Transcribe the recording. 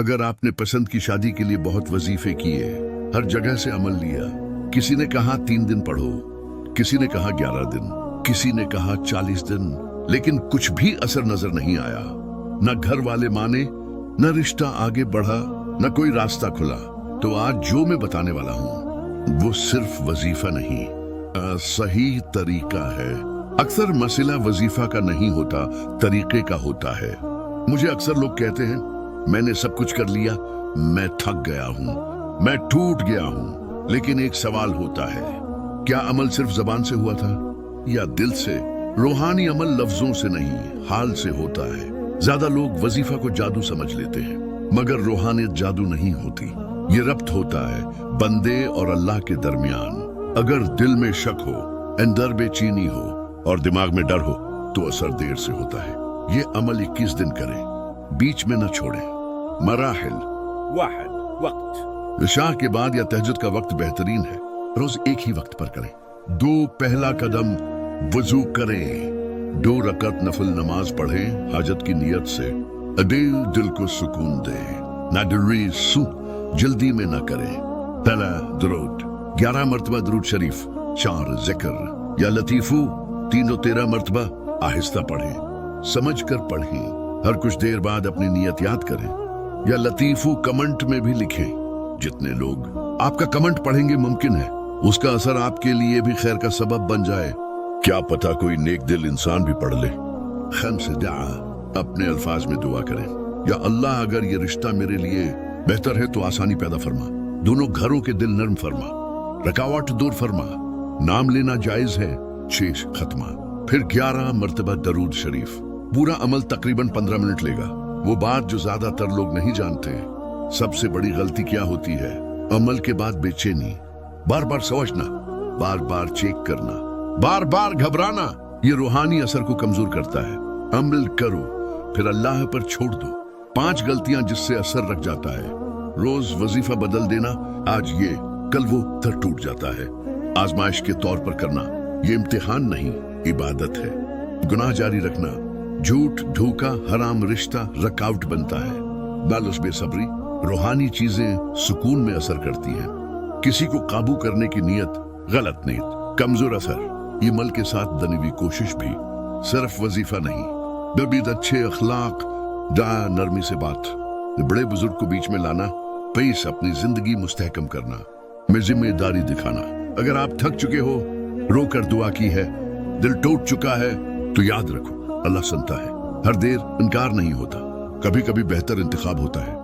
अगर आपने पसंद की शादी के लिए बहुत वजीफे किए, हर जगह से अमल लिया, किसी ने कहा 3 दिन पढ़ो, किसी ने कहा 11 दिन, किसी ने कहा 40 दिन, लेकिन कुछ भी असर नजर नहीं आया। न घर वाले माने, न रिश्ता आगे बढ़ा, न कोई रास्ता खुला। तो आज जो मैं बताने वाला हूँ वो सिर्फ वजीफा नहीं, सही तरीका है। अक्सर मसला वजीफा का नहीं होता, तरीके का होता है। मुझे अक्सर लोग कहते हैं मैंने सब कुछ कर लिया, मैं थक गया हूँ, मैं टूट गया हूँ। लेकिन एक सवाल होता है, क्या अमल सिर्फ जबान से हुआ था या दिल से? रूहानी अमल लफ्जों से नहीं, हाल से होता है। ज्यादा लोग वजीफा को जादू समझ लेते हैं, मगर रूहानियत जादू नहीं होती। ये रब्त होता है बंदे और अल्लाह के दरमियान। अगर दिल में शक हो, अंदर बेचैनी हो और दिमाग में डर हो तो असर देर से होता है। ये अमल 21 दिन करें, बीच में न छोड़ें। मराहिल वाहद वक्त इशा के बाद या तहज्जुद का वक्त बेहतरीन है। रोज एक ही वक्त पर करें। 2 पहला कदम वजू करें, 2 रकत नफल नमाज पढ़ें हाजत की नियत से। दिल को सुकून दे, ना सू जल्दी में न करें। पहला दुरूद 11 मरतबा दुरूद शरीफ, 4 जिक्र या लतीफू 313 मरतबा आहिस्ता पढ़ें, समझ कर पढ़ें। हर कुछ देर बाद अपनी नियत याद करें या लतीफू कमेंट में भी लिखें। जितने लोग आपका कमेंट पढ़ेंगे मुमकिन है उसका असर आपके लिए भी खैर का सबब बन जाए। क्या पता कोई नेक दिल इंसान भी पढ़ ले। खम से दुआ, अपने अल्फाज में दुआ करें, या अल्लाह अगर ये रिश्ता मेरे लिए बेहतर है तो आसानी पैदा फरमा, दोनों घरों के दिल नरम फरमा, रकावट दूर फरमा, नाम लेना जायज है, शेष खत्मा। फिर 11 मरतबा दरूद शरीफ। पूरा अमल तकरीबन 15 मिनट लेगा। वो बात जो ज्यादातर लोग नहीं जानते, सबसे बड़ी गलती क्या होती है? अमल के बाद बेचैनी, बार बार समझना, बार बार चेक करना, बार बार घबराना। ये रूहानी असर को कमजोर करता है। अमल करो फिर अल्लाह पर छोड़ दो। 5 गलतियां जिससे असर रख जाता है। रोज वजीफा बदल देना, आज ये कल वो तर टूट जाता है। आजमाइश के तौर पर करना, ये इम्तिहान नहीं इबादत है। गुनाह जारी रखना, झूठ धोखा हराम रिश्ता रकावट बनता है। लालच बेसब्री, रूहानी चीजें सुकून में असर करती हैं। किसी को काबू करने की नियत, गलत नीयत, कमजोर असर। इमल के साथ दनी हुई कोशिश भी, सिर्फ वजीफा नहीं, दबीद अच्छे अखलाक, दया नरमी से बात, बड़े बुजुर्ग को बीच में लाना, पेश अपनी जिंदगी मुस्तहकम करना, में जिम्मेदारी दिखाना। अगर आप थक चुके हो, रोकर दुआ की है, दिल टूट चुका है, तो याद रखो अल्लाह सुनता है। हर देर इनकार नहीं होता, कभी कभी बेहतर इंतखाब होता है।